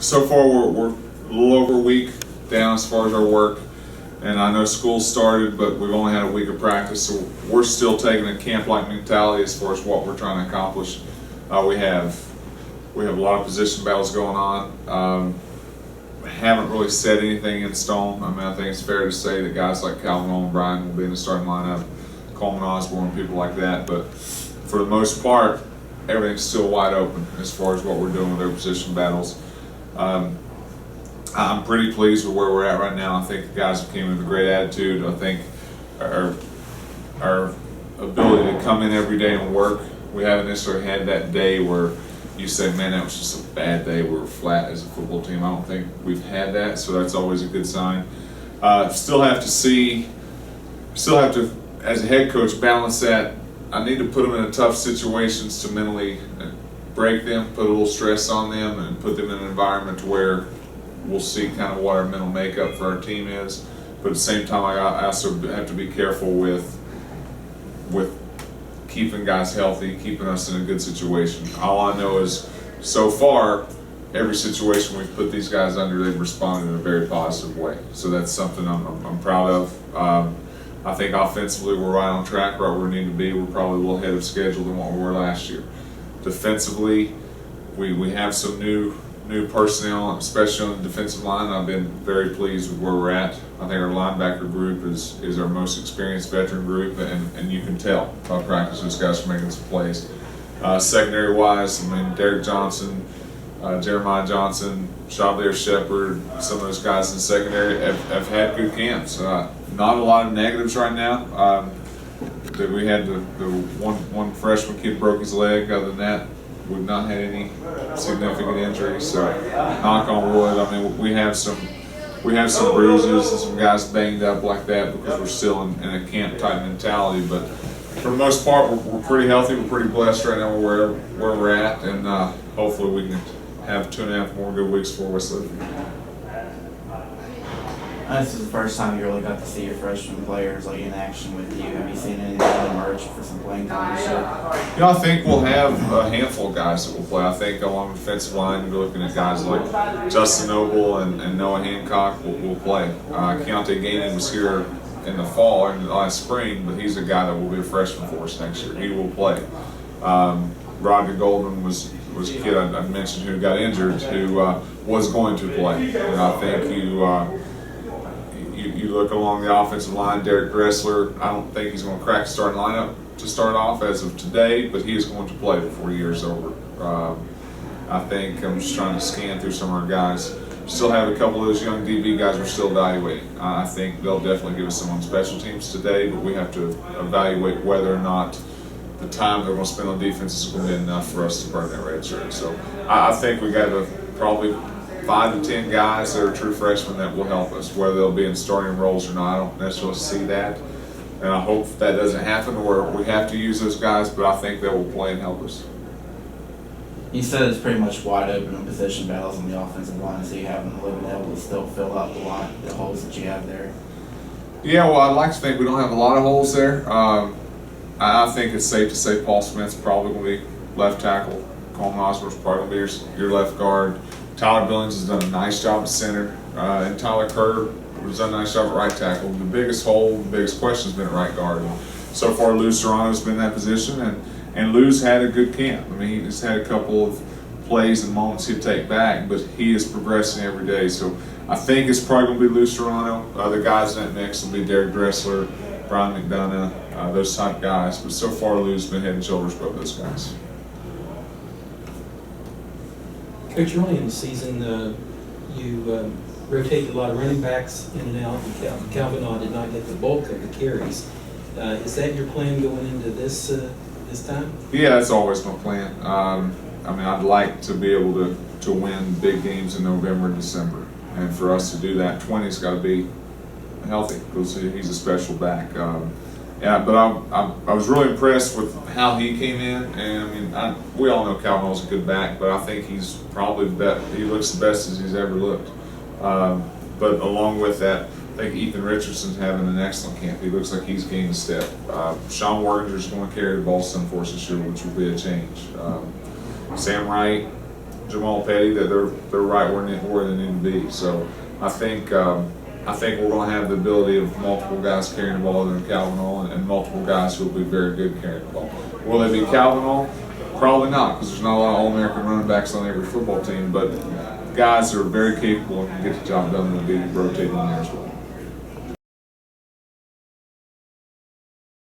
so far we're a little over a week down as far as our work, and I know school started, but we've only had a week of practice, so we're still taking a camp-like mentality as far as what we're trying to accomplish. We have a lot of position battles going on. Haven't really set anything in stone. I mean, I think it's fair to say that guys like Calvin and Brian will be in the starting lineup, Coleman Osborne, people like that, but for the most part, everything's still wide open as far as what we're doing with our position battles. I'm pretty pleased with where we're at right now. I think the guys came in with a great attitude. I think our ability to come in every day and work, we haven't necessarily had that day where you say, man, that was just a bad day, we were flat as a football team. I don't think we've had that, so that's always a good sign. Still have to, as a head coach, balance that. I need to put them in tough situations to mentally break them, put a little stress on them, and put them in an environment where we'll see kind of what our mental makeup for our team is. But at the same time, I also have to be careful with keeping guys healthy, keeping us in a good situation. All I know is, so far, every situation we've put these guys under, they've responded in a very positive way. So that's something I'm proud of. I think offensively we're right on track, right where we need to be. We're probably a little ahead of schedule than what we were last year. Defensively, we have some new personnel, especially on the defensive line. I've been very pleased with where we're at. I think our linebacker group is our most experienced veteran group, and you can tell by practice those guys are making some plays. Secondary wise, I mean, Derek Johnson, Jeremiah Johnson, Chavalier Shepard, some of those guys in the secondary have had good camps. Not a lot of negatives right now. That we had the one freshman kid broke his leg. Other than that, we've not had any significant injuries. So, knock on wood. I mean, we have some bruises and some guys banged up like that because we're still in a camp type mentality. But for the most part, we're pretty healthy. We're pretty blessed right now where we're at, and hopefully we can have 2.5 more good weeks for West Liberty. This is the first time you really got to see your freshman players like in action with you. Have you seen anything emerge for some playing time this year? I think we'll have a handful of guys that will play. I think along the defensive line, we're looking at guys like Justin Noble and Noah Hancock will play. Keontae Gainey was here in the fall and last spring, but he's a guy that will be a freshman for us next year. He will play. Rodney Golden was a kid I mentioned who got injured, who was going to play. And I think you look along the offensive line, Derek Dressler, I don't think he's going to crack the starting lineup to start off as of today, but he is going to play before the year is over. I think I'm just trying to scan through some of our guys. Still have a couple of those young DB guys we're still evaluating. I think they'll definitely give us some on special teams today, but we have to evaluate whether or not the time they're going to spend on defense is going to be enough for us to burn that red shirt. So I think we got probably 5 to 10 guys that are true freshmen that will help us. Whether they'll be in starting roles or not, I don't necessarily see that. And I hope that doesn't happen where we have to use those guys, but I think they will play and help us. You said it's pretty much wide open in position battles on the offensive line, so you haven't really been able to still fill out the holes that you have there. Yeah, well, I'd like to think we don't have a lot of holes there. I think it's safe to say Paul Smith's probably going to be left tackle. Coleman Osborne's probably going to be your left guard. Tyler Billings has done a nice job at center, and Tyler Kerr has done a nice job at right tackle. The biggest hole, the biggest question has been at right guard. So far, Lou Serrano's been in that position, and Lou's had a good camp. I mean, he's had a couple of plays and moments he'd take back, but he is progressing every day. So I think it's probably going to be Lou Serrano. The guys in that mix will be Derek Dressler, Brian McDonough, those type guys. But so far, Lou's been head and shoulders above those guys. Coach, early in the season, you rotated a lot of running backs in and out. Calvin did not get the bulk of the carries. Is that your plan going into this time? Yeah, that's always my plan. I mean, I'd like to be able to win big games in November and December. And for us to do that, 20's got to be healthy because he's a special back. But I was really impressed with how he came in, and I mean, we all know Calvin's a good back, but I think he's probably he looks the best as he's ever looked. But along with that, I think Ethan Richardson's having an excellent camp. He looks like he's gained a step. Sean Warringer's going to carry the ball some for us this year, which will be a change. Sam Wright, Jamal Petty, that they're right where they need to be. So I think we're going to have the ability of multiple guys carrying the ball than Calvin Hall, and multiple guys who will be very good carrying the ball. Will they be Calvin Hall? Probably not, because there's not a lot of All-American running backs on every football team, but guys that are very capable and can get the job done will be rotating in there as well.